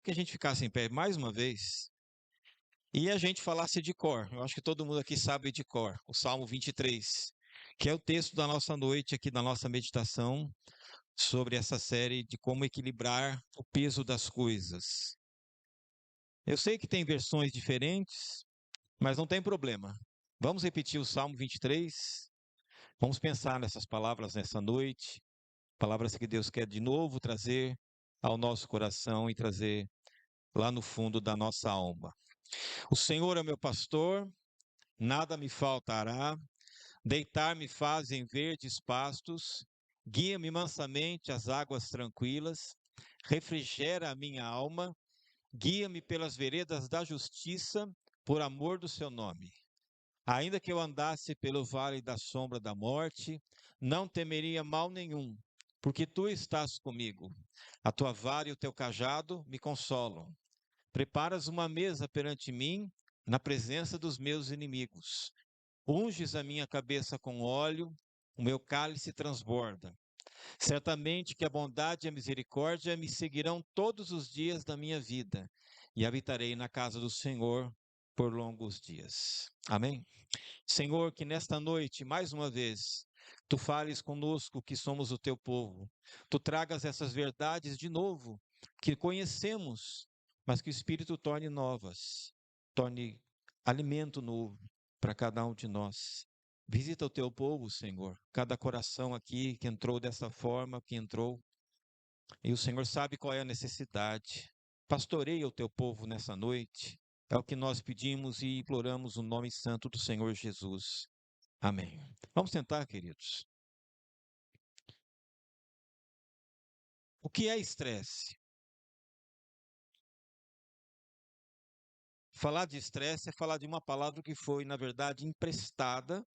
que a gente ficasse em pé mais uma vez e a gente falasse de cor. Eu acho que todo mundo aqui sabe de cor, o Salmo 23, que é o texto da nossa noite aqui, da nossa meditação sobre essa série de como equilibrar o peso das coisas. Eu sei que tem versões diferentes, mas não tem problema. Vamos repetir o Salmo 23. Vamos pensar nessas palavras nessa noite, palavras que Deus quer de novo trazer ao nosso coração e trazer lá no fundo da nossa alma. O Senhor é meu pastor, nada me faltará. Deitar-me faz em verdes pastos, guia-me mansamente às águas tranquilas, refrigera a minha alma, guia-me pelas veredas da justiça, por amor do seu nome. Ainda que eu andasse pelo vale da sombra da morte, não temeria mal nenhum, porque tu estás comigo. A tua vara e o teu cajado me consolam. Preparas uma mesa perante mim, na presença dos meus inimigos. Unges a minha cabeça com óleo, o meu cálice transborda. Certamente que a bondade e a misericórdia me seguirão todos os dias da minha vida, e habitarei na casa do Senhor por longos dias. Amém? Senhor, que nesta noite, mais uma vez, tu fales conosco que somos o teu povo. Tu tragas essas verdades de novo, que conhecemos, mas que o Espírito torne novas, torne alimento novo para cada um de nós. Visita o teu povo, Senhor, cada coração aqui que entrou dessa forma, que entrou, e o Senhor sabe qual é a necessidade. Pastoreia o teu povo nessa noite. É o que nós pedimos e imploramos o nome santo do Senhor Jesus. Amém. Vamos tentar, queridos. O que é estresse? Falar de estresse é falar de uma palavra que foi, na verdade, emprestada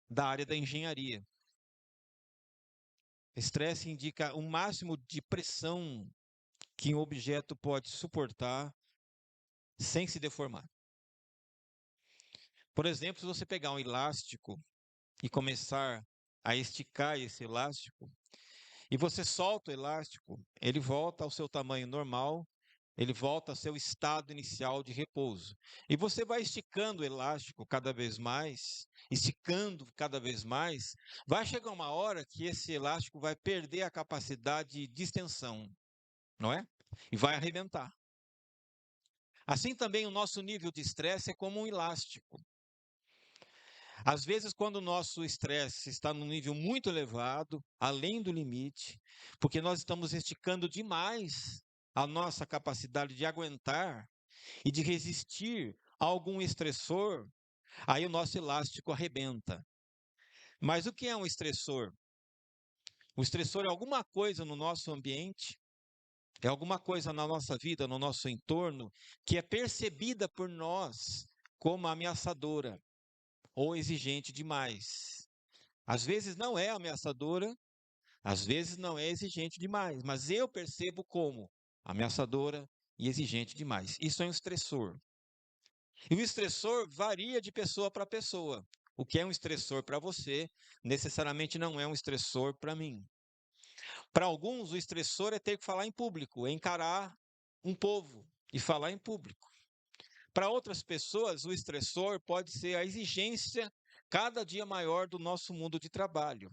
da área da engenharia. Estresse indica o máximo de pressão que um objeto pode suportar sem se deformar. Por exemplo, se você pegar um elástico e começar a esticar esse elástico, e você solta o elástico, ele volta ao seu tamanho normal, ele volta ao seu estado inicial de repouso. E você vai esticando o elástico cada vez mais, esticando cada vez mais, vai chegar uma hora que esse elástico vai perder a capacidade de extensão, não é? E vai arrebentar. Assim também o nosso nível de estresse é como um elástico. Às vezes, quando o nosso estresse está num nível muito elevado, além do limite, porque nós estamos esticando demais a nossa capacidade de aguentar e de resistir a algum estressor, aí o nosso elástico arrebenta. Mas o que é um estressor? O estressor é alguma coisa no nosso ambiente, é alguma coisa na nossa vida, no nosso entorno, que é percebida por nós como ameaçadora ou exigente demais. Às vezes não é ameaçadora, às vezes não é exigente demais, mas eu percebo como ameaçadora e exigente demais. Isso é um estressor. E o estressor varia de pessoa para pessoa. O que é um estressor para você, necessariamente não é um estressor para mim. Para alguns, o estressor é ter que falar em público, é encarar um povo e falar em público. Para outras pessoas, o estressor pode ser a exigência cada dia maior do nosso mundo de trabalho.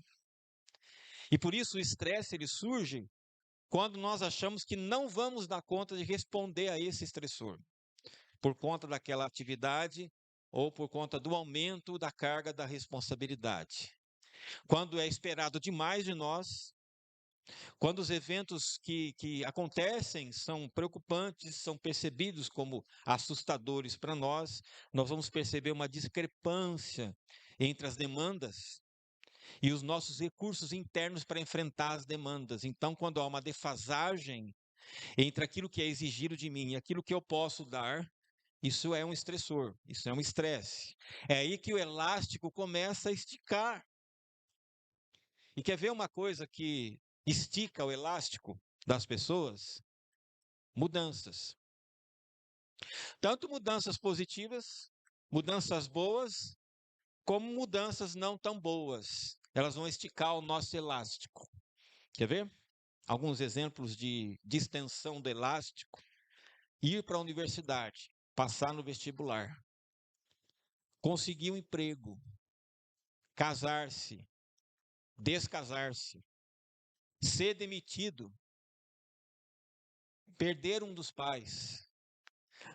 E por isso o estresse ele surge quando nós achamos que não vamos dar conta de responder a esse estressor, por conta daquela atividade ou por conta do aumento da carga da responsabilidade. Quando é esperado demais de nós, quando os eventos que acontecem são preocupantes, são percebidos como assustadores para nós, nós vamos perceber uma discrepância entre as demandas e os nossos recursos internos para enfrentar as demandas. Então, quando há uma defasagem entre aquilo que é exigido de mim e aquilo que eu posso dar, isso é um estressor, isso é um estresse. É aí que o elástico começa a esticar. E quer ver uma coisa que estica o elástico das pessoas? Mudanças. Tanto mudanças positivas, mudanças boas, como mudanças não tão boas. Elas vão esticar o nosso elástico. Quer ver? alguns exemplos de distensão do elástico, ir para a universidade, passar no vestibular, conseguir um emprego, casar-se, descasar-se, ser demitido, perder um dos pais,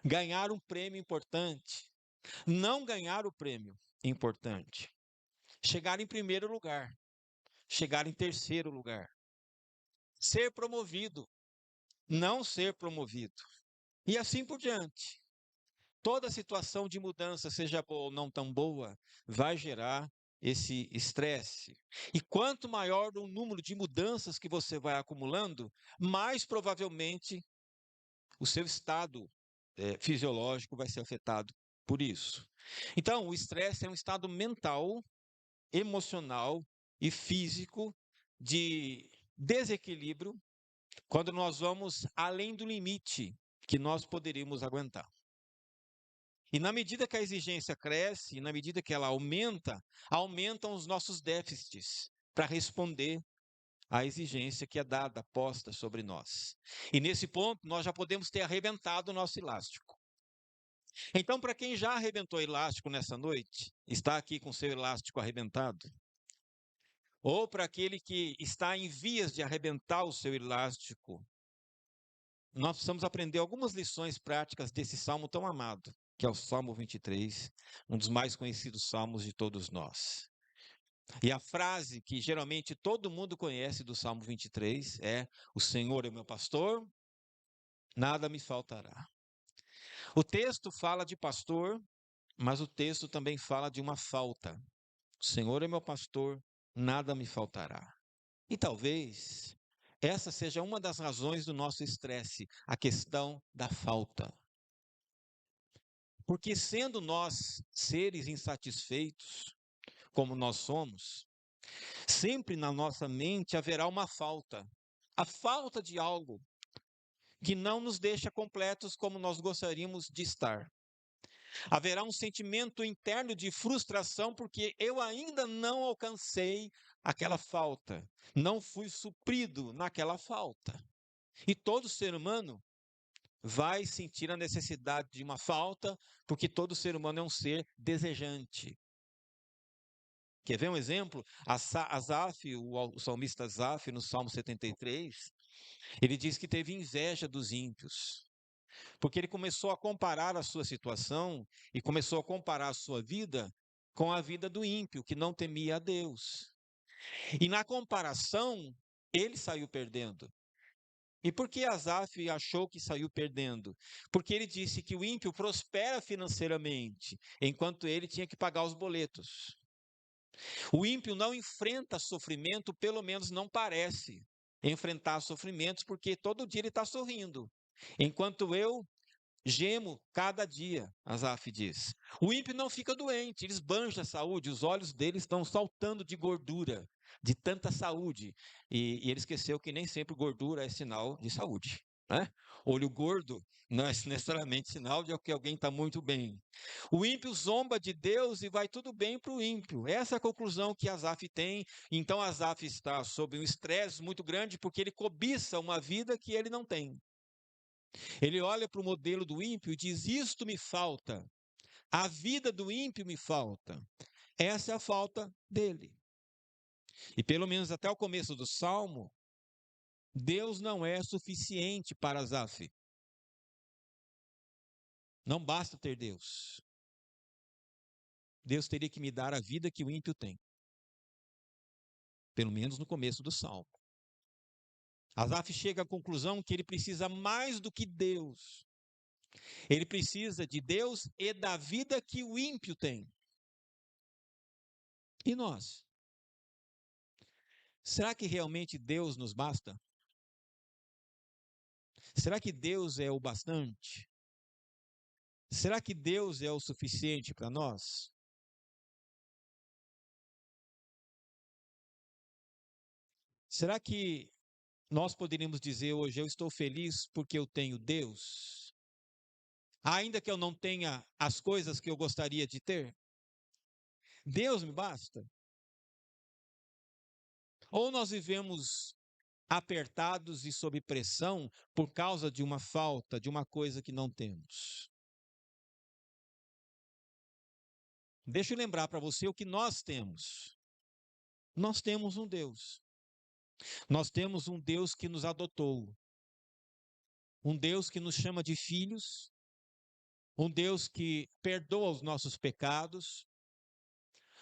ganhar um prêmio importante, não ganhar o prêmio importante, chegar em primeiro lugar, chegar em terceiro lugar, ser promovido, não ser promovido, e assim por diante. Toda situação de mudança, seja boa ou não tão boa, vai gerar esse estresse. E quanto maior o número de mudanças que você vai acumulando, mais provavelmente o seu estado fisiológico vai ser afetado por isso. Então, o estresse é um estado mental, emocional e físico de desequilíbrio quando nós vamos além do limite que nós poderíamos aguentar. E na medida que a exigência cresce, na medida que ela aumenta, aumentam os nossos déficits para responder à exigência que é dada, posta sobre nós. E nesse ponto, nós já podemos ter arrebentado o nosso elástico. Então, para quem já arrebentou elástico nessa noite, está aqui com seu elástico arrebentado, ou para aquele que está em vias de arrebentar o seu elástico, nós precisamos aprender algumas lições práticas desse salmo tão amado, que é o Salmo 23, um dos mais conhecidos salmos de todos nós. E a frase que geralmente todo mundo conhece do Salmo 23 é: O Senhor é o meu pastor, nada me faltará. O texto fala de pastor, mas o texto também fala de uma falta. O Senhor é meu pastor, nada me faltará. E talvez essa seja uma das razões do nosso estresse, a questão da falta. Porque sendo nós seres insatisfeitos, como nós somos, sempre na nossa mente haverá uma falta. A falta de algo que não nos deixa completos como nós gostaríamos de estar. Haverá um sentimento interno de frustração porque eu ainda não alcancei aquela falta, não fui suprido naquela falta. E todo ser humano vai sentir a necessidade de uma falta, porque todo ser humano é um ser desejante. Quer ver um exemplo? Asaf, o salmista Asaf, no Salmo 73, ele diz que teve inveja dos ímpios, porque ele começou a comparar a sua situação e começou a comparar a sua vida com a vida do ímpio, que não temia a Deus. E na comparação, ele saiu perdendo. E por que Asaf achou que saiu perdendo? Porque ele disse que o ímpio prospera financeiramente, enquanto ele tinha que pagar os boletos. O ímpio não enfrenta sofrimento, pelo menos não parece enfrentar sofrimentos, porque todo dia ele está sorrindo. Enquanto eu gemo cada dia, Asaf diz. O ímpio não fica doente, ele esbanja a saúde, os olhos dele estão saltando de gordura, de tanta saúde. E ele esqueceu que nem sempre gordura é sinal de saúde. Né? Olho gordo não é necessariamente sinal de que alguém está muito bem. O ímpio zomba de Deus e vai tudo bem para o ímpio. Essa é a conclusão que Asaf tem. Então Asaf está sob um estresse muito grande porque ele cobiça uma vida que ele não tem. Ele olha para o modelo do ímpio e diz: Isto me falta. A vida do ímpio me falta. Essa é a falta dele. E pelo menos até o começo do salmo, Deus não é suficiente para Asaf. Não basta ter Deus. Deus teria que me dar a vida que o ímpio tem. Pelo menos no começo do salmo. Asaf chega à conclusão que ele precisa mais do que Deus. Ele precisa de Deus e da vida que o ímpio tem. E nós? Será que realmente Deus nos basta? Será que Deus é o bastante? Será que Deus é o suficiente para nós? Será que nós poderíamos dizer hoje: eu estou feliz porque eu tenho Deus? Ainda que eu não tenha as coisas que eu gostaria de ter? Deus me basta? Ou nós vivemos apertados e sob pressão por causa de uma falta, de uma coisa que não temos. Deixa eu lembrar para você o que nós temos. Nós temos um Deus. Nós temos um Deus que nos adotou. Um Deus que nos chama de filhos. Um Deus que perdoa os nossos pecados.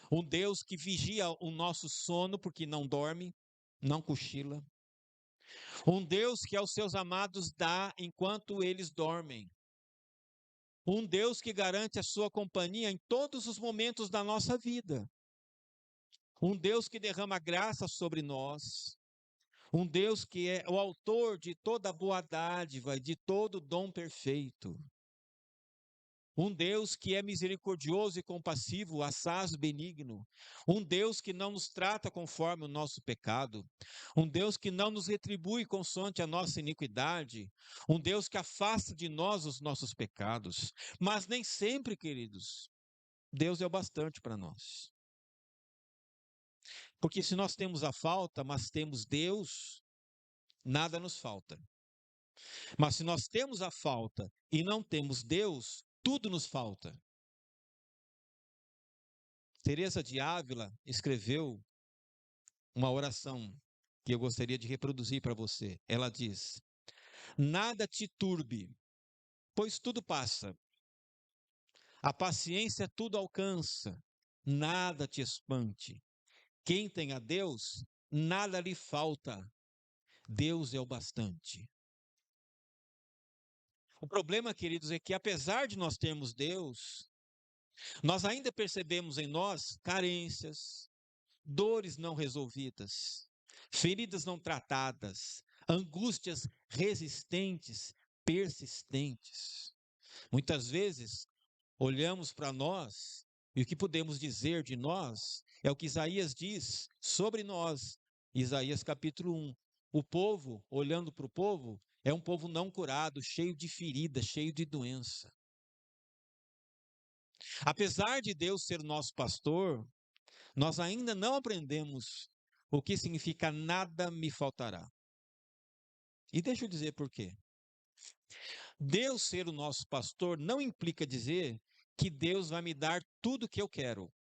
Um Deus que vigia o nosso sono porque não dorme, não cochila. Um Deus que aos seus amados dá enquanto eles dormem. Um Deus que garante a sua companhia em todos os momentos da nossa vida. Um Deus que derrama graça sobre nós. Um Deus que é o autor de toda boa dádiva, de todo dom perfeito. Um Deus que é misericordioso e compassivo, assaz benigno. Um Deus que não nos trata conforme o nosso pecado. Um Deus que não nos retribui consoante a nossa iniquidade. Um Deus que afasta de nós os nossos pecados. Mas nem sempre, queridos, Deus é o bastante para nós. Porque se nós temos a falta, mas temos Deus, nada nos falta. Mas se nós temos a falta e não temos Deus, tudo nos falta. Teresa de Ávila escreveu uma oração que eu gostaria de reproduzir para você. Ela diz: nada te turbe, pois tudo passa. A paciência tudo alcança, nada te espante. Quem tem a Deus, nada lhe falta. Deus é o bastante. O problema, queridos, é que apesar de nós termos Deus, nós ainda percebemos em nós carências, dores não resolvidas, feridas não tratadas, angústias resistentes, persistentes. Muitas vezes, olhamos para nós e o que podemos dizer de nós é o que Isaías diz sobre nós. Isaías capítulo 1. O povo, olhando para o povo, é um povo não curado, cheio de feridas, cheio de doença. Apesar de Deus ser nosso pastor, nós ainda não aprendemos o que significa nada me faltará. E deixa eu dizer por quê. Deus ser o nosso pastor não implica dizer que Deus vai me dar tudo o que eu quero.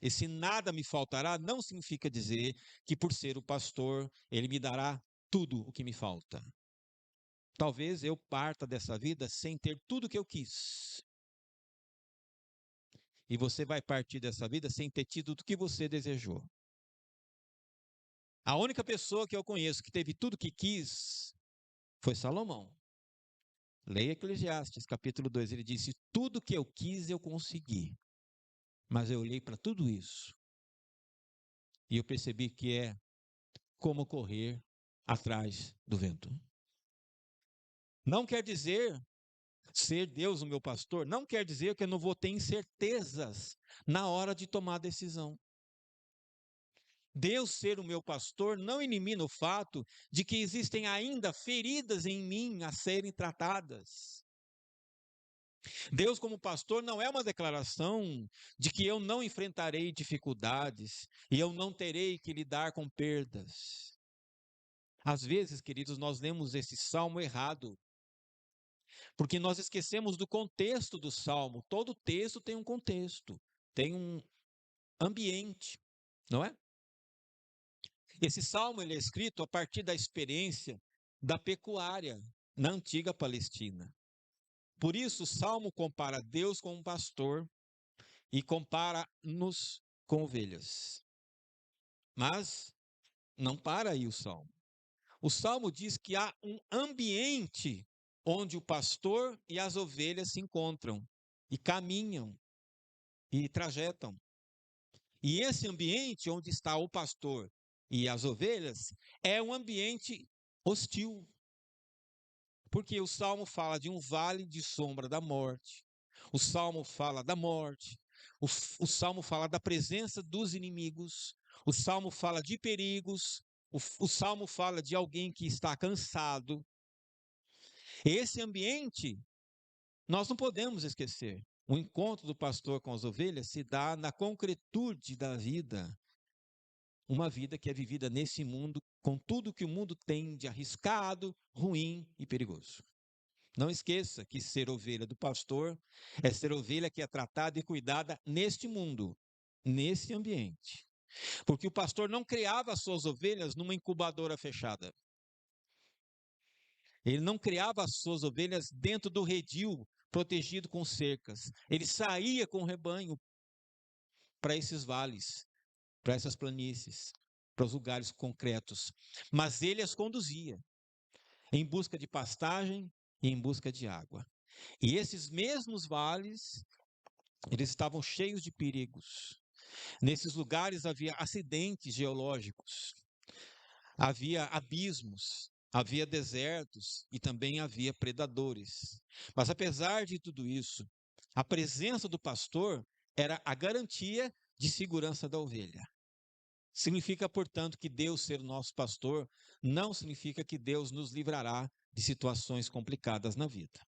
Esse nada me faltará não significa dizer que por ser o pastor, ele me dará tudo o que me falta. Talvez eu parta dessa vida sem ter tudo o que eu quis. E você vai partir dessa vida sem ter tido tudo o que você desejou. A única pessoa que eu conheço que teve tudo o que quis foi Salomão. Leia Eclesiastes, capítulo 2, ele disse: tudo que eu quis eu consegui. Mas eu olhei para tudo isso e eu percebi que é como correr atrás do vento. Não quer dizer ser Deus o meu pastor, não quer dizer que eu não vou ter incertezas na hora de tomar a decisão. Deus ser o meu pastor não elimina o fato de que existem ainda feridas em mim a serem tratadas. Deus como pastor não é uma declaração de que eu não enfrentarei dificuldades e eu não terei que lidar com perdas. Às vezes, queridos, nós lemos esse salmo errado, porque nós esquecemos do contexto do salmo. Todo texto tem um contexto, tem um ambiente, não é? Esse salmo ele é escrito a partir da experiência da pecuária na antiga Palestina. Por isso, o salmo compara Deus com um pastor e compara-nos com ovelhas. Mas não para aí o salmo. O salmo diz que há um ambiente onde o pastor e as ovelhas se encontram e caminham e trajetam. E esse ambiente onde está o pastor e as ovelhas é um ambiente hostil. Porque o salmo fala de um vale de sombra da morte. O salmo fala da morte. O salmo fala da presença dos inimigos. O salmo fala de perigos. O salmo fala de alguém que está cansado. Esse ambiente nós não podemos esquecer. O encontro do pastor com as ovelhas se dá na concretude da vida. Uma vida que é vivida nesse mundo com tudo que o mundo tem de arriscado, ruim e perigoso. Não esqueça que ser ovelha do pastor é ser ovelha que é tratada e cuidada neste mundo, nesse ambiente. Porque o pastor não criava as suas ovelhas numa incubadora fechada. Ele não criava as suas ovelhas dentro do redil, protegido com cercas. Ele saía com o rebanho para esses vales, para essas planícies, para os lugares concretos. Mas ele as conduzia em busca de pastagem e em busca de água. E esses mesmos vales, eles estavam cheios de perigos. Nesses lugares havia acidentes geológicos, havia abismos, havia desertos e também havia predadores. Mas apesar de tudo isso, a presença do pastor era a garantia de segurança da ovelha. Significa, portanto, que Deus ser o nosso pastor não significa que Deus nos livrará de situações complicadas na vida.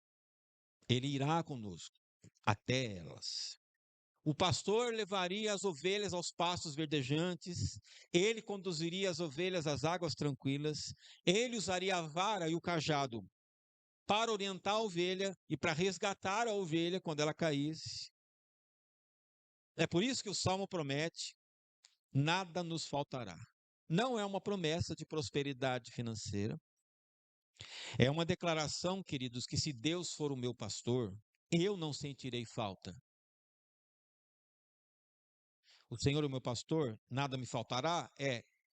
Ele irá conosco até elas. O pastor levaria as ovelhas aos pastos verdejantes, ele conduziria as ovelhas às águas tranquilas, ele usaria a vara e o cajado para orientar a ovelha e para resgatar a ovelha quando ela caísse. É por isso que o Salmo promete: nada nos faltará. Não é uma promessa de prosperidade financeira, é uma declaração, queridos, que se Deus for o meu pastor, eu não sentirei falta. O Senhor é o meu pastor, nada me faltará.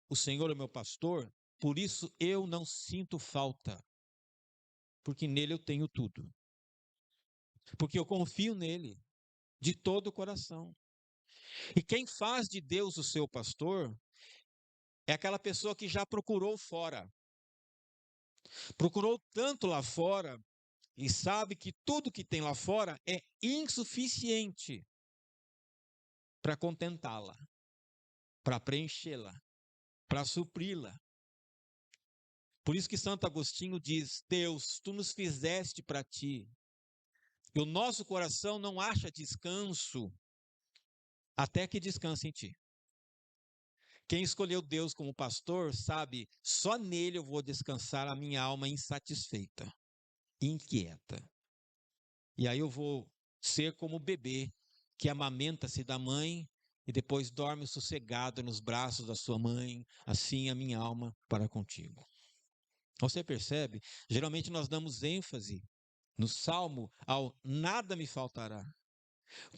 O Senhor é o meu pastor, por isso eu não sinto falta, porque nele eu tenho tudo. Porque eu confio nele de todo o coração. E quem faz de Deus o seu pastor é aquela pessoa que já procurou fora. Procurou tanto lá fora e sabe que tudo que tem lá fora é insuficiente para contentá-la, para preenchê-la, para supri-la. Por isso que Santo Agostinho diz: Deus, tu nos fizeste para ti. E o nosso coração não acha descanso até que descanse em ti. Quem escolheu Deus como pastor sabe, só nele eu vou descansar a minha alma insatisfeita, inquieta. E aí eu vou ser como o bebê que amamenta-se da mãe e depois dorme sossegado nos braços da sua mãe, assim a minha alma para contigo. Você percebe? Geralmente nós damos ênfase no Salmo ao nada me faltará.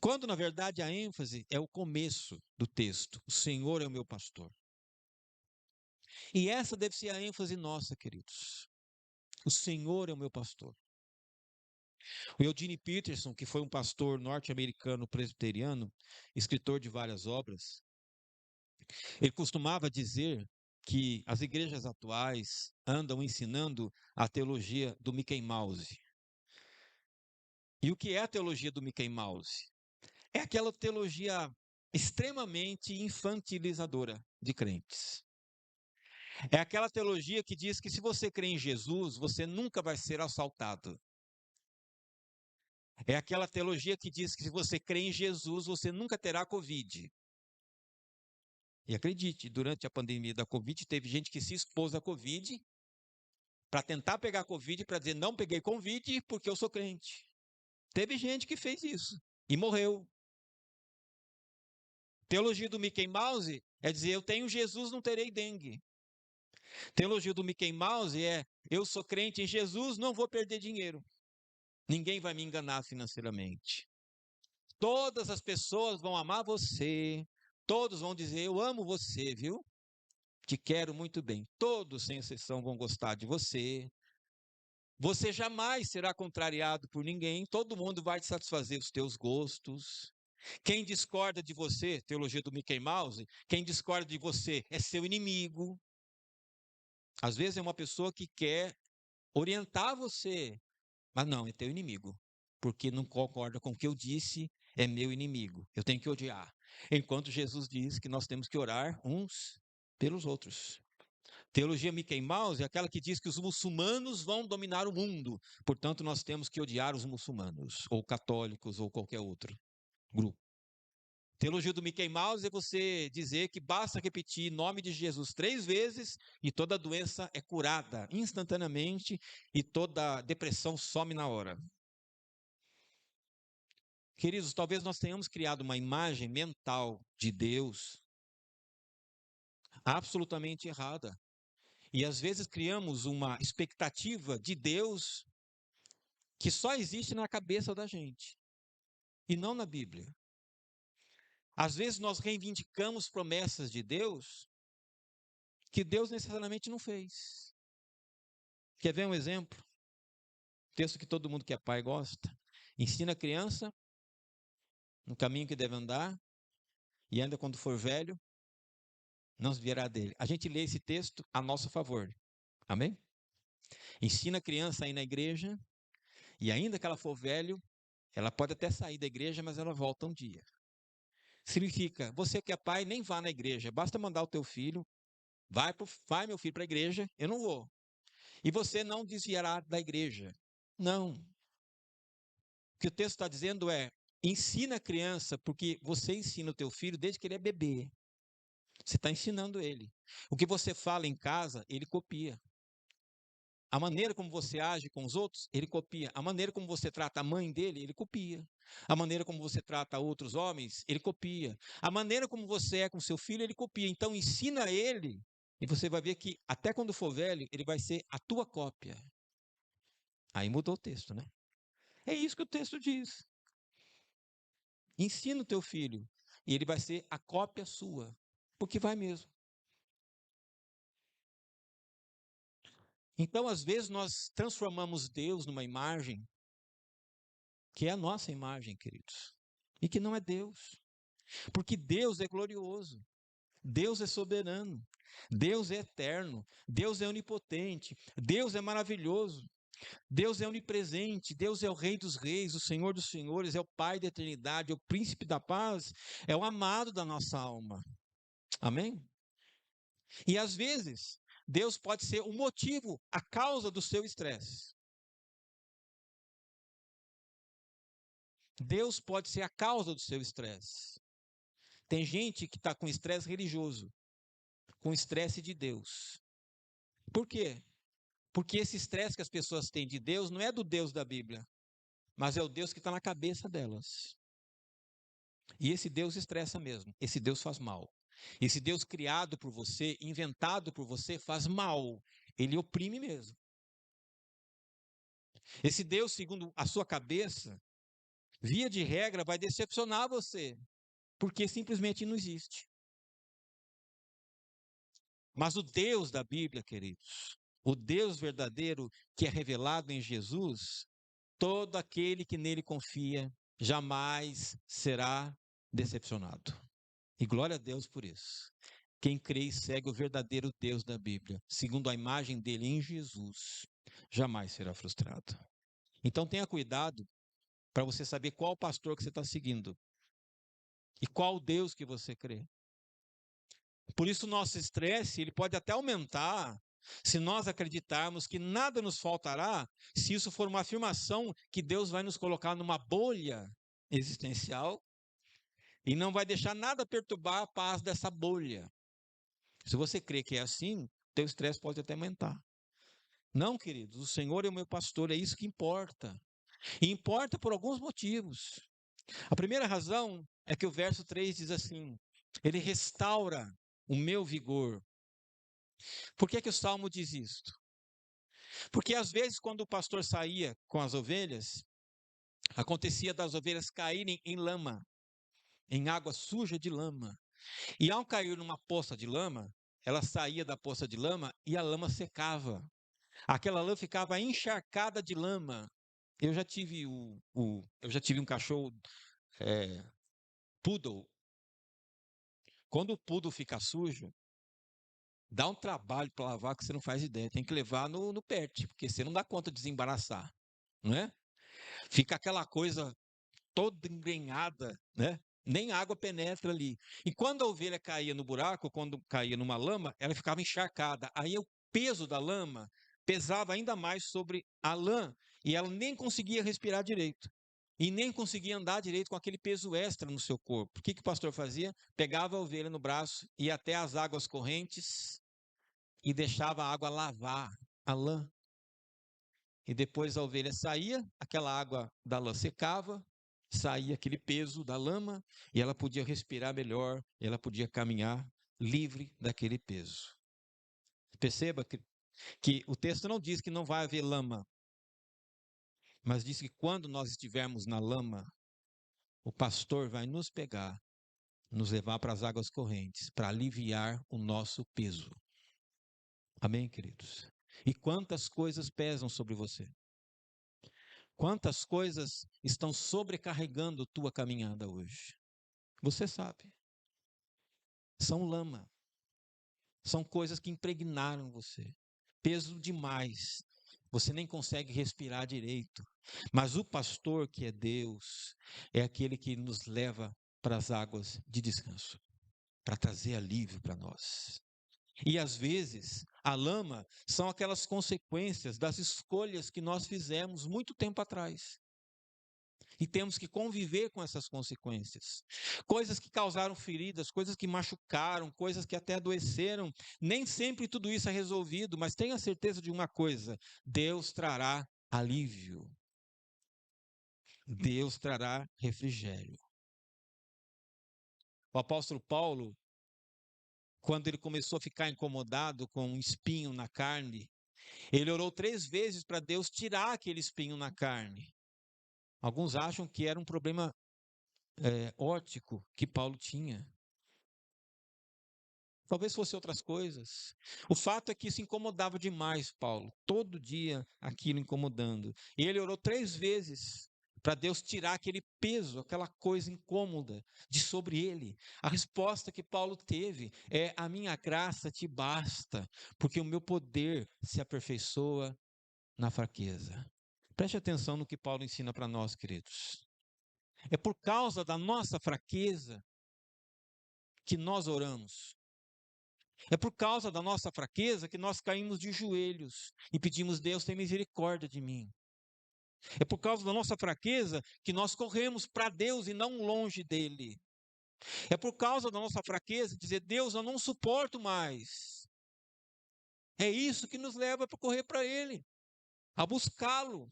Quando, na verdade, a ênfase é o começo do texto. O Senhor é o meu pastor. E essa deve ser a ênfase nossa, queridos. O Senhor é o meu pastor. O Eugene Peterson, que foi um pastor norte-americano presbiteriano, escritor de várias obras, ele costumava dizer que as igrejas atuais andam ensinando a teologia do Mickey Mouse. E o que é a teologia do Mickey Mouse? É aquela teologia extremamente infantilizadora de crentes. É aquela teologia que diz que se você crê em Jesus, você nunca vai ser assaltado. É aquela teologia que diz que se você crê em Jesus, você nunca terá Covid. E acredite, durante a pandemia da Covid, teve gente que se expôs à Covid para tentar pegar Covid, para dizer, não peguei Covid porque eu sou crente. Teve gente que fez isso e morreu. Teologia do Mickey Mouse é dizer, eu tenho Jesus, não terei dengue. Teologia do Mickey Mouse é, eu sou crente em Jesus, não vou perder dinheiro. Ninguém vai me enganar financeiramente. Todas as pessoas vão amar você. Todos vão dizer, eu amo você, viu? Te quero muito bem. Todos, sem exceção, vão gostar de você. Você jamais será contrariado por ninguém. Todo mundo vai satisfazer os teus gostos. Quem discorda de você, teologia do Mickey Mouse, quem discorda de você é seu inimigo. Às vezes é uma pessoa que quer orientar você, mas não, é teu inimigo, porque não concorda com o que eu disse, é meu inimigo. Eu tenho que odiar. Enquanto Jesus diz que nós temos que orar uns pelos outros. Teologia Mickey Mouse é aquela que diz que os muçulmanos vão dominar o mundo, portanto nós temos que odiar os muçulmanos, ou católicos, ou qualquer outro grupo. Teologia do Mickey Mouse é você dizer que basta repetir nome de Jesus 3 vezes e toda doença é curada instantaneamente e toda depressão some na hora. Queridos, talvez nós tenhamos criado uma imagem mental de Deus absolutamente errada. E às vezes criamos uma expectativa de Deus que só existe na cabeça da gente e não na Bíblia. Às vezes nós reivindicamos promessas de Deus que Deus necessariamente não fez. Quer ver um exemplo? Texto que todo mundo que é pai gosta. Ensina a criança no caminho que deve andar e ainda quando for velho, não se desviará dele. A gente lê esse texto a nosso favor. Amém? Ensina a criança a ir na igreja e ainda que ela for velho, ela pode até sair da igreja, mas ela volta um dia. Significa, você que é pai, nem vá na igreja, basta mandar o teu filho, vai meu filho para a igreja, eu não vou. E você não desviará da igreja. Não. O que o texto está dizendo é, ensina a criança, porque você ensina o teu filho desde que ele é bebê. Você está ensinando ele. O que você fala em casa, ele copia. A maneira como você age com os outros, ele copia. A maneira como você trata a mãe dele, ele copia. A maneira como você trata outros homens, ele copia. A maneira como você é com seu filho, ele copia. Então ensina ele, e você vai ver que até quando for velho, ele vai ser a tua cópia. Aí mudou o texto, né? É isso que o texto diz. Ensina o teu filho, e ele vai ser a cópia sua. Porque vai mesmo. Então, às vezes, nós transformamos Deus numa imagem que é a nossa imagem, queridos, e que não é Deus. Porque Deus é glorioso, Deus é soberano, Deus é eterno, Deus é onipotente, Deus é maravilhoso, Deus é onipresente, Deus é o Rei dos Reis, o Senhor dos Senhores, é o Pai da eternidade, é o Príncipe da paz, é o amado da nossa alma. Amém? E às vezes, Deus pode ser o motivo, a causa do seu estresse. Deus pode ser a causa do seu estresse. Tem gente que está com estresse religioso, com estresse de Deus. Por quê? Porque esse estresse que as pessoas têm de Deus não é do Deus da Bíblia, mas é o Deus que está na cabeça delas. E esse Deus estressa mesmo, esse Deus faz mal. Esse Deus criado por você, inventado por você, faz mal. Ele oprime mesmo. Esse Deus, segundo a sua cabeça, via de regra, vai decepcionar você, porque simplesmente não existe. Mas o Deus da Bíblia, queridos, o Deus verdadeiro que é revelado em Jesus, todo aquele que nele confia jamais será decepcionado. E glória a Deus por isso. Quem crê e segue o verdadeiro Deus da Bíblia, segundo a imagem dele em Jesus, jamais será frustrado. Então tenha cuidado para você saber qual pastor que você está seguindo e qual Deus que você crê. Por isso o nosso estresse, ele pode até aumentar se nós acreditarmos que nada nos faltará, se isso for uma afirmação que Deus vai nos colocar numa bolha existencial e não vai deixar nada perturbar a paz dessa bolha. Se você crê que é assim, teu estresse pode até aumentar. Não, queridos, o Senhor é o meu pastor, é isso que importa. E importa por alguns motivos. A primeira razão é que o verso 3 diz assim: Ele restaura o meu vigor. Por que o Salmo diz isto? Porque às vezes, quando o pastor saía com as ovelhas, acontecia das ovelhas caírem em lama, em água suja de lama. E ao cair numa poça de lama, ela saía da poça de lama e a lama secava. Aquela lã ficava encharcada de lama. Eu já tive um cachorro poodle. Quando o poodle fica sujo, dá um trabalho para lavar que você não faz ideia. Tem que levar no pet, porque você não dá conta de desembaraçar, não é? Fica aquela coisa toda engrenhada, né? Nem água penetra ali. E quando a ovelha caía no buraco, quando caía numa lama, ela ficava encharcada. Aí o peso da lama pesava ainda mais sobre a lã e ela nem conseguia respirar direito. e nem conseguia andar direito com aquele peso extra no seu corpo. O que o pastor fazia? Pegava a ovelha no braço, ia até as águas correntes e deixava a água lavar a lã. E depois a ovelha saía, aquela água da lã secava, saía aquele peso da lama e ela podia respirar melhor, e ela podia caminhar livre daquele peso. Perceba que o texto não diz que não vai haver lama, mas diz que quando nós estivermos na lama, o pastor vai nos pegar, nos levar para as águas correntes, para aliviar o nosso peso. Amém, queridos? E quantas coisas pesam sobre você? Quantas coisas estão sobrecarregando tua caminhada hoje? Você sabe. São lama. São coisas que impregnaram você. Peso demais. Você nem consegue respirar direito. Mas o pastor, que é Deus, é aquele que nos leva para as águas de descanso, para trazer alívio para nós. E às vezes, a lama são aquelas consequências das escolhas que nós fizemos muito tempo atrás. E temos que conviver com essas consequências. Coisas que causaram feridas, coisas que machucaram, coisas que até adoeceram. Nem sempre tudo isso é resolvido, mas tenha certeza de uma coisa: Deus trará alívio. Deus trará refrigério. O apóstolo Paulo, quando ele começou a ficar incomodado com um espinho na carne, ele orou 3 vezes para Deus tirar aquele espinho na carne. Alguns acham que era um problema óptico que Paulo tinha. Talvez fosse outras coisas. O fato é que isso incomodava demais Paulo. Todo dia aquilo incomodando. E ele orou 3 vezes para Deus tirar aquele peso, aquela coisa incômoda de sobre ele. A resposta que Paulo teve é: a minha graça te basta, porque o meu poder se aperfeiçoa na fraqueza. Preste atenção no que Paulo ensina para nós, queridos. É por causa da nossa fraqueza que nós oramos. É por causa da nossa fraqueza que nós caímos de joelhos e pedimos: Deus, tem misericórdia de mim. É por causa da nossa fraqueza que nós corremos para Deus e não longe dele. É por causa da nossa fraqueza dizer: Deus, eu não suporto mais. É isso que nos leva para correr para ele, a buscá-lo.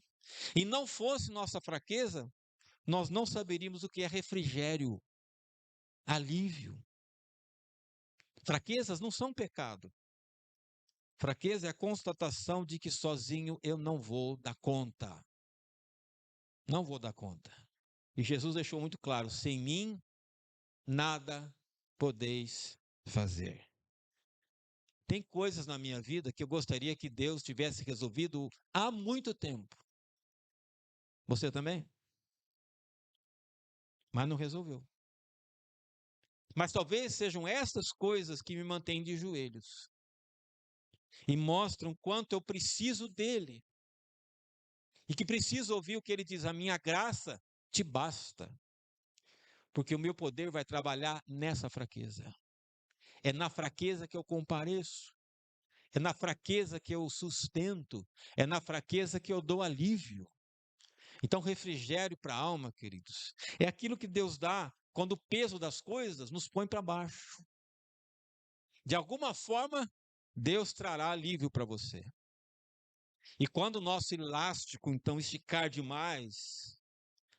E não fosse nossa fraqueza, nós não saberíamos o que é refrigério, alívio. Fraquezas não são pecado. Fraqueza é a constatação de que sozinho eu não vou dar conta. Não vou dar conta. E Jesus deixou muito claro: sem mim, nada podeis fazer. Tem coisas na minha vida que eu gostaria que Deus tivesse resolvido há muito tempo. Você também? Mas não resolveu. Mas talvez sejam essas coisas que me mantêm de joelhos e mostram quanto eu preciso dele. E que preciso ouvir o que ele diz: a minha graça te basta, porque o meu poder vai trabalhar nessa fraqueza. É na fraqueza que eu compareço, é na fraqueza que eu sustento, é na fraqueza que eu dou alívio. Então, refrigério para a alma, queridos, é aquilo que Deus dá quando o peso das coisas nos põe para baixo. De alguma forma, Deus trará alívio para você. E quando o nosso elástico, então, esticar demais,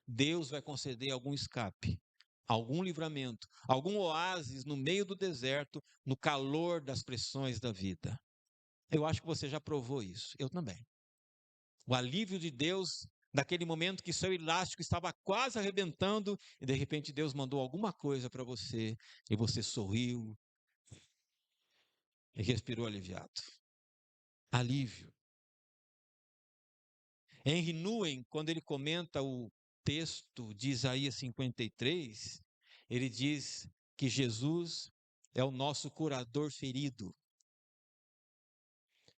Deus vai conceder algum escape, algum livramento, algum oásis no meio do deserto, no calor das pressões da vida. Eu acho que você já provou isso, eu também. O alívio de Deus, naquele momento que seu elástico estava quase arrebentando, e de repente Deus mandou alguma coisa para você, e você sorriu e respirou aliviado. Alívio. Henry Nouwen, quando ele comenta o texto de Isaías 53, ele diz que Jesus é o nosso curador ferido,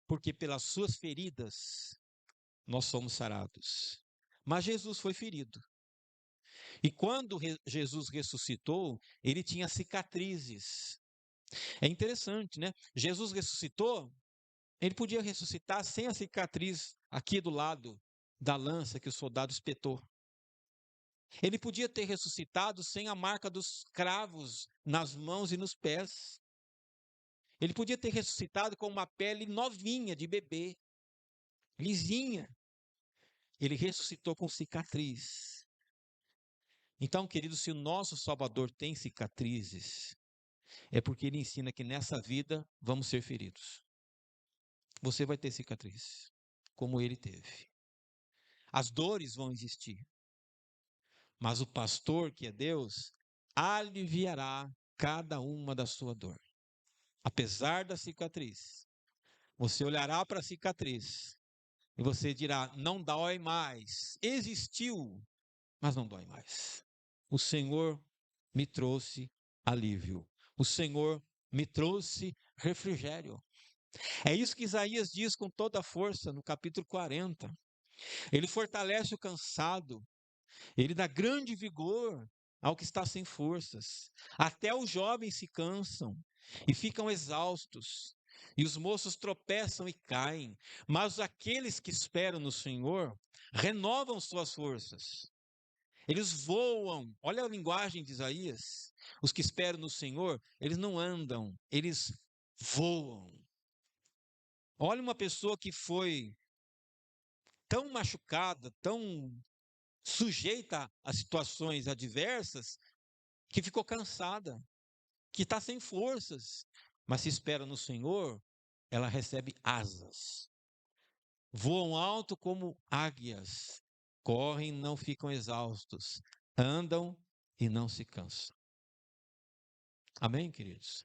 porque pelas suas feridas nós somos sarados. Mas Jesus foi ferido. E quando Jesus ressuscitou, ele tinha cicatrizes. É interessante, né? Jesus ressuscitou, ele podia ressuscitar sem a cicatriz aqui do lado da lança que o soldado espetou. Ele podia ter ressuscitado sem a marca dos cravos nas mãos e nos pés. Ele podia ter ressuscitado com uma pele novinha de bebê, lisinha. Ele ressuscitou com cicatriz. Então, querido, se o nosso Salvador tem cicatrizes, é porque ele ensina que nessa vida vamos ser feridos. Você vai ter cicatriz, como ele teve. As dores vão existir, mas o pastor, que é Deus, aliviará cada uma da sua dor. Apesar da cicatriz, você olhará para a cicatriz e você dirá: não dói mais. Existiu, mas não dói mais. O Senhor me trouxe alívio. O Senhor me trouxe refrigério. É isso que Isaías diz com toda a força no capítulo 40. Ele fortalece o cansado, ele dá grande vigor ao que está sem forças. Até os jovens se cansam e ficam exaustos, e os moços tropeçam e caem, mas aqueles que esperam no Senhor renovam suas forças. Eles voam. Olha a linguagem de Isaías. Os que esperam no Senhor, eles não andam, eles voam. Olha uma pessoa que foi tão machucada, tão sujeita a situações adversas, que ficou cansada, que está sem forças, mas se espera no Senhor, ela recebe asas. Voam alto como águias, correm e não ficam exaustos, andam e não se cansam. Amém, queridos?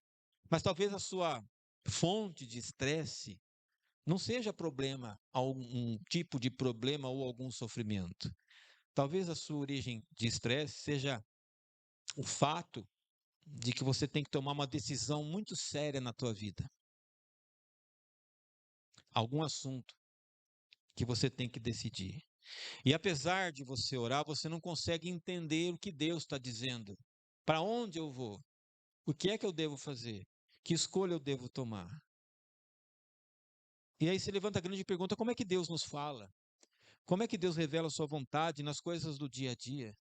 Mas talvez a sua fonte de estresse não seja problema, algum tipo de problema ou algum sofrimento. Talvez a sua origem de estresse seja o fato de que você tem que tomar uma decisão muito séria na tua vida. Algum assunto que você tem que decidir. E apesar de você orar, você não consegue entender o que Deus está dizendo. Para onde eu vou? O que é que eu devo fazer? Que escolha eu devo tomar? E aí se levanta a grande pergunta: como é que Deus nos fala? Como é que Deus revela a sua vontade nas coisas do dia a dia?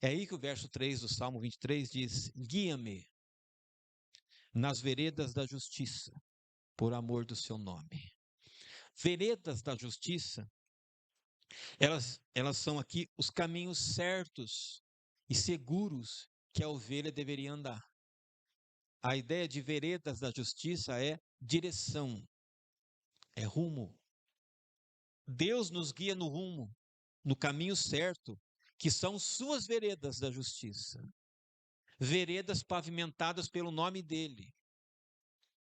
É aí que o verso 3 do Salmo 23 diz: guia-me nas veredas da justiça, por amor do seu nome. Veredas da justiça, elas são aqui os caminhos certos e seguros que a ovelha deveria andar. A ideia de veredas da justiça é direção, é rumo. Deus nos guia no rumo, no caminho certo, que são suas veredas da justiça. Veredas pavimentadas pelo nome dele.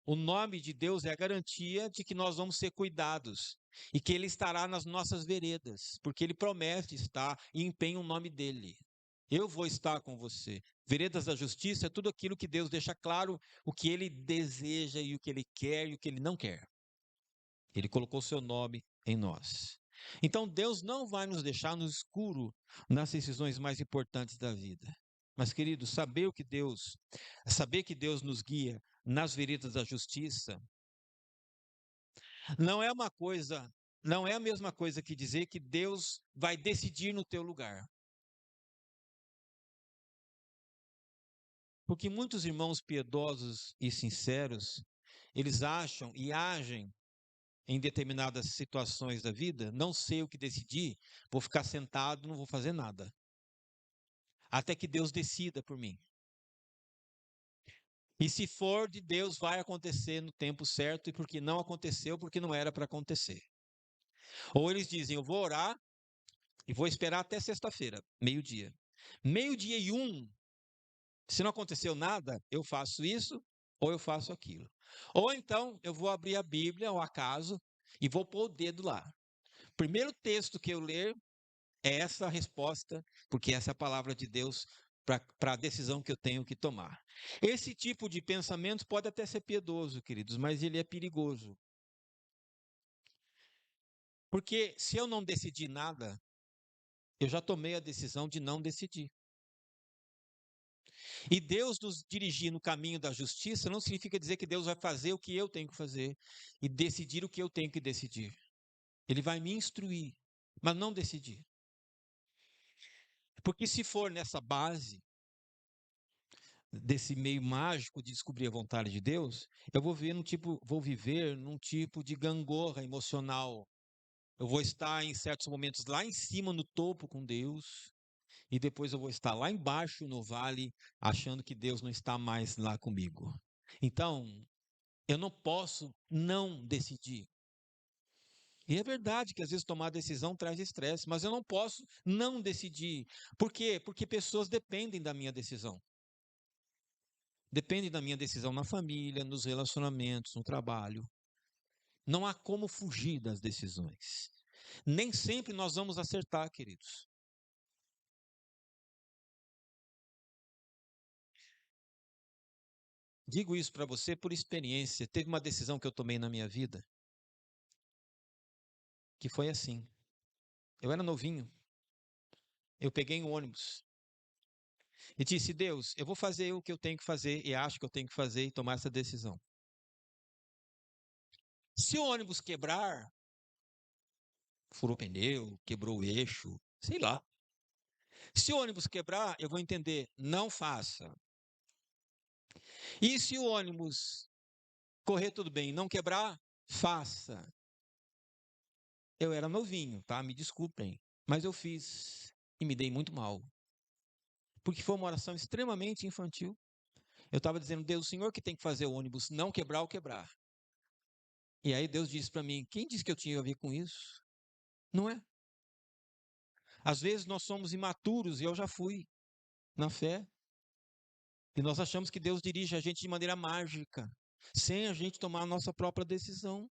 O nome de Deus é a garantia de que nós vamos ser cuidados e que ele estará nas nossas veredas, porque ele promete estar e empenha o nome dele. Eu vou estar com você. Veredas da justiça é tudo aquilo que Deus deixa claro, o que ele deseja e o que ele quer e o que ele não quer. Ele colocou seu nome em nós. Então Deus não vai nos deixar no escuro nas decisões mais importantes da vida. Mas, querido, saber que Deus nos guia nas veredas da justiça, não é uma coisa, não é a mesma coisa que dizer que Deus vai decidir no teu lugar. Porque muitos irmãos piedosos e sinceros, eles acham e agem em determinadas situações da vida: não sei o que decidir, vou ficar sentado, não vou fazer nada. Até que Deus decida por mim. E se for de Deus, vai acontecer no tempo certo, e porque não aconteceu, porque não era para acontecer. Ou eles dizem: eu vou orar e vou esperar até sexta-feira, meio-dia. Meio-dia e um, se não aconteceu nada, eu faço isso ou eu faço aquilo. Ou então eu vou abrir a Bíblia ao acaso e vou pôr o dedo lá. Primeiro texto que eu ler é essa a resposta, porque essa é a palavra de Deus para a decisão que eu tenho que tomar. Esse tipo de pensamento pode até ser piedoso, queridos, mas ele é perigoso. Porque se eu não decidir nada, eu já tomei a decisão de não decidir. E Deus nos dirigir no caminho da justiça não significa dizer que Deus vai fazer o que eu tenho que fazer e decidir o que eu tenho que decidir. Ele vai me instruir, mas não decidir. Porque se for nessa base, desse meio mágico de descobrir a vontade de Deus, eu vou viver num tipo de gangorra emocional. Eu vou estar em certos momentos lá em cima no topo com Deus, e depois eu vou estar lá embaixo no vale, achando que Deus não está mais lá comigo. Então, eu não posso não decidir. E é verdade que às vezes tomar decisão traz estresse, mas eu não posso não decidir. Por quê? Porque pessoas dependem da minha decisão. Dependem da minha decisão na família, nos relacionamentos, no trabalho. Não há como fugir das decisões. Nem sempre nós vamos acertar, queridos. Digo isso para você por experiência. Teve uma decisão que eu tomei na minha vida que foi assim. Eu era novinho, eu peguei um ônibus e disse: Deus, eu vou fazer o que eu tenho que fazer e acho que eu tenho que fazer e tomar essa decisão. Se o ônibus quebrar, furou pneu, quebrou o eixo, sei lá. Se o ônibus quebrar, eu vou entender, não faça. E se o ônibus correr tudo bem, não quebrar, faça. Eu era novinho, tá? Me desculpem, mas eu fiz e me dei muito mal. Porque foi uma oração extremamente infantil. Eu estava dizendo, Deus, o Senhor que tem que fazer o ônibus não quebrar ou quebrar. E aí Deus disse para mim, quem disse que eu tinha a ver com isso? Não é? Às vezes nós somos imaturos e eu já fui na fé. E nós achamos que Deus dirige a gente de maneira mágica, sem a gente tomar a nossa própria decisão.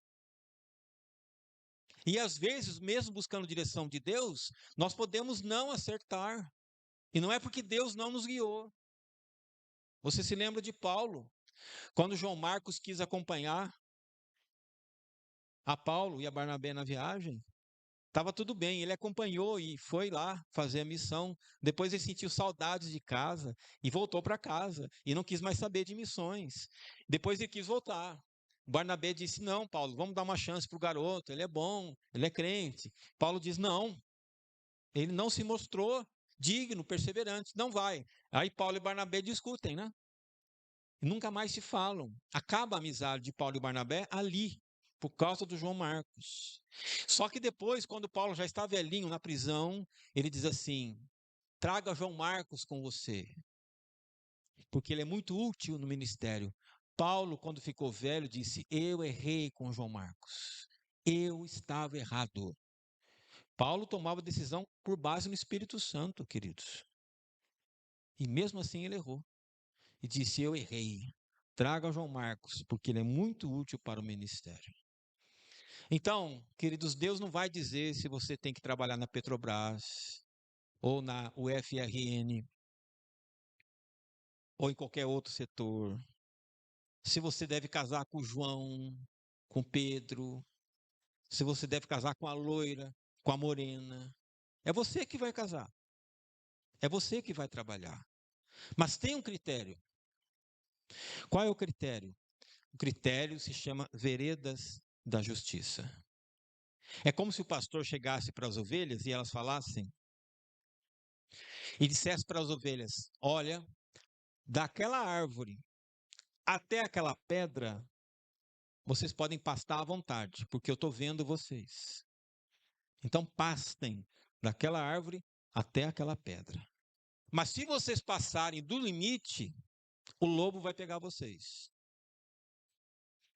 E às vezes, mesmo buscando direção de Deus, nós podemos não acertar. E não é porque Deus não nos guiou. Você se lembra de Paulo, quando João Marcos quis acompanhar a Paulo e a Barnabé na viagem? Estava tudo bem, ele acompanhou e foi lá fazer a missão. Depois ele sentiu saudades de casa e voltou para casa e não quis mais saber de missões. Depois ele quis voltar. Barnabé disse: Não, Paulo, vamos dar uma chance para o garoto, ele é bom, ele é crente. Paulo diz: Não, ele não se mostrou digno, perseverante, não vai. Aí Paulo e Barnabé discutem, né? E nunca mais se falam. Acaba a amizade de Paulo e Barnabé ali, por causa do João Marcos. Só que depois, quando Paulo já está velhinho na prisão, ele diz assim: traga João Marcos com você, porque ele é muito útil no ministério. Paulo, quando ficou velho, disse: eu errei com João Marcos. Eu estava errado. Paulo tomava decisão por base no Espírito Santo, queridos. E mesmo assim ele errou. E disse: eu errei. Traga João Marcos, porque ele é muito útil para o ministério. Então, queridos, Deus não vai dizer se você tem que trabalhar na Petrobras, ou na UFRN, ou em qualquer outro setor. Se você deve casar com o João, com Pedro, se você deve casar com a loira, com a morena. É você que vai casar. É você que vai trabalhar. Mas tem um critério. Qual é o critério? O critério se chama veredas da justiça. É como se o pastor chegasse para as ovelhas e elas falassem e dissesse para as ovelhas: olha, daquela árvore até aquela pedra, vocês podem pastar à vontade, porque eu estou vendo vocês. Então pastem daquela árvore até aquela pedra. Mas se vocês passarem do limite, o lobo vai pegar vocês.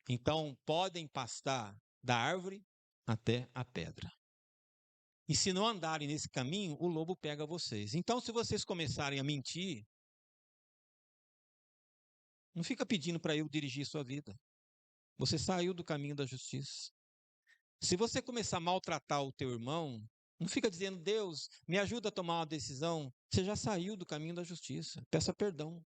Então podem pastar da árvore até a pedra. E se não andarem nesse caminho, o lobo pega vocês. Então, se vocês começarem a mentir, não fica pedindo para eu dirigir sua vida. Você saiu do caminho da justiça. Se você começar a maltratar o teu irmão, não fica dizendo, Deus, me ajuda a tomar uma decisão. Você já saiu do caminho da justiça. Peça perdão.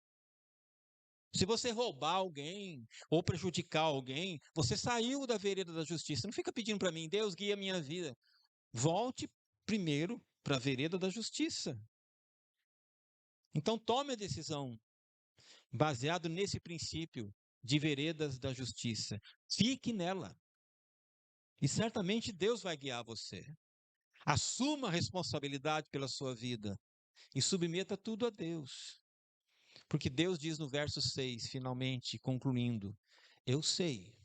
Se você roubar alguém ou prejudicar alguém, você saiu da vereda da justiça. Não fica pedindo para mim, Deus, guia a minha vida. Volte primeiro para a vereda da justiça. Então tome a decisão baseado nesse princípio de veredas da justiça. Fique nela. E certamente Deus vai guiar você. Assuma a responsabilidade pela sua vida. e submeta tudo a Deus. Porque Deus diz no verso 6, finalmente concluindo: eu sei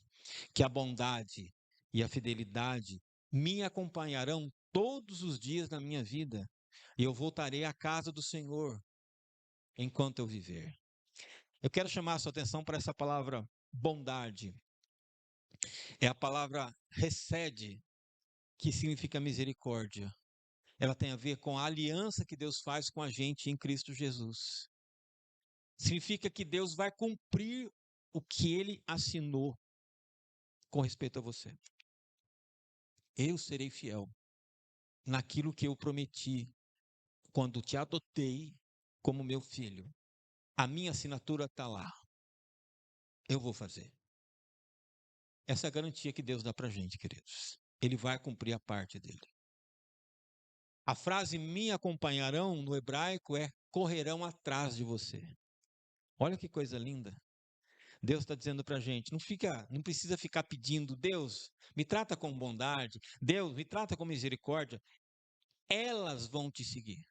que a bondade e a fidelidade me acompanharão todos os dias da minha vida, e eu voltarei à casa do Senhor enquanto eu viver. Eu quero chamar a sua atenção para essa palavra bondade. É a palavra hesed, que significa misericórdia. Ela tem a ver com a aliança que Deus faz com a gente em Cristo Jesus. Significa que Deus vai cumprir o que ele assinou com respeito a você. Eu serei fiel naquilo que eu prometi quando te adotei como meu filho. A minha assinatura está lá. Eu vou fazer. Essa é a garantia que Deus dá para a gente, queridos. Ele vai cumprir a parte dele. A frase me acompanharão no hebraico é correrão atrás de você. Olha que coisa linda. Deus está dizendo para a gente, não precisa ficar pedindo, Deus, me trata com bondade, Deus, me trata com misericórdia. Elas vão te seguir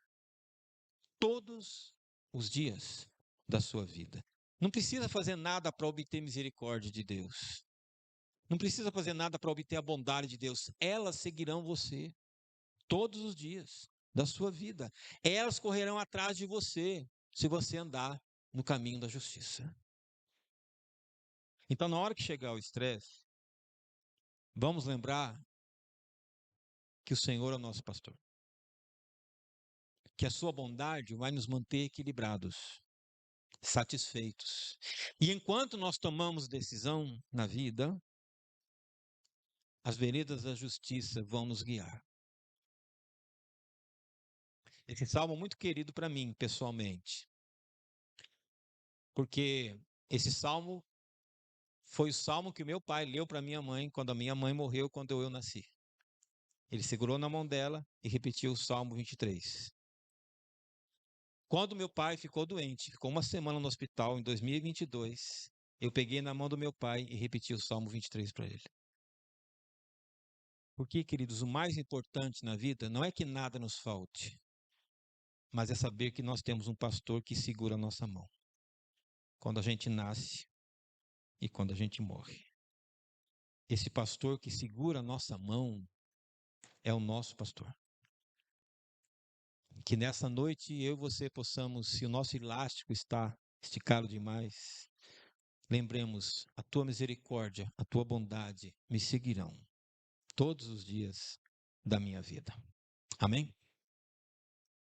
todos os dias da sua vida. Não precisa fazer nada para obter misericórdia de Deus. Não precisa fazer nada para obter a bondade de Deus. Elas seguirão você todos os dias da sua vida. Elas correrão atrás de você se você andar no caminho da justiça. Então, na hora que chegar o estresse, vamos lembrar que o Senhor é o nosso pastor. Que a sua bondade vai nos manter equilibrados, satisfeitos. E enquanto nós tomamos decisão na vida, as veredas da justiça vão nos guiar. Esse salmo é muito querido para mim, pessoalmente. Porque esse salmo foi o salmo que meu pai leu para minha mãe quando a minha mãe morreu, quando eu nasci. Ele segurou na mão dela e repetiu o Salmo 23. Quando meu pai ficou doente, ficou uma semana no hospital em 2022, eu peguei na mão do meu pai e repeti o Salmo 23 para ele. Porque, queridos, o mais importante na vida não é que nada nos falte, mas é saber que nós temos um pastor que segura a nossa mão. Quando a gente nasce e quando a gente morre. Esse pastor que segura a nossa mão é o nosso pastor. Que nessa noite eu e você possamos, se o nosso elástico está esticado demais, lembremos, a tua misericórdia, a tua bondade me seguirão todos os dias da minha vida. Amém?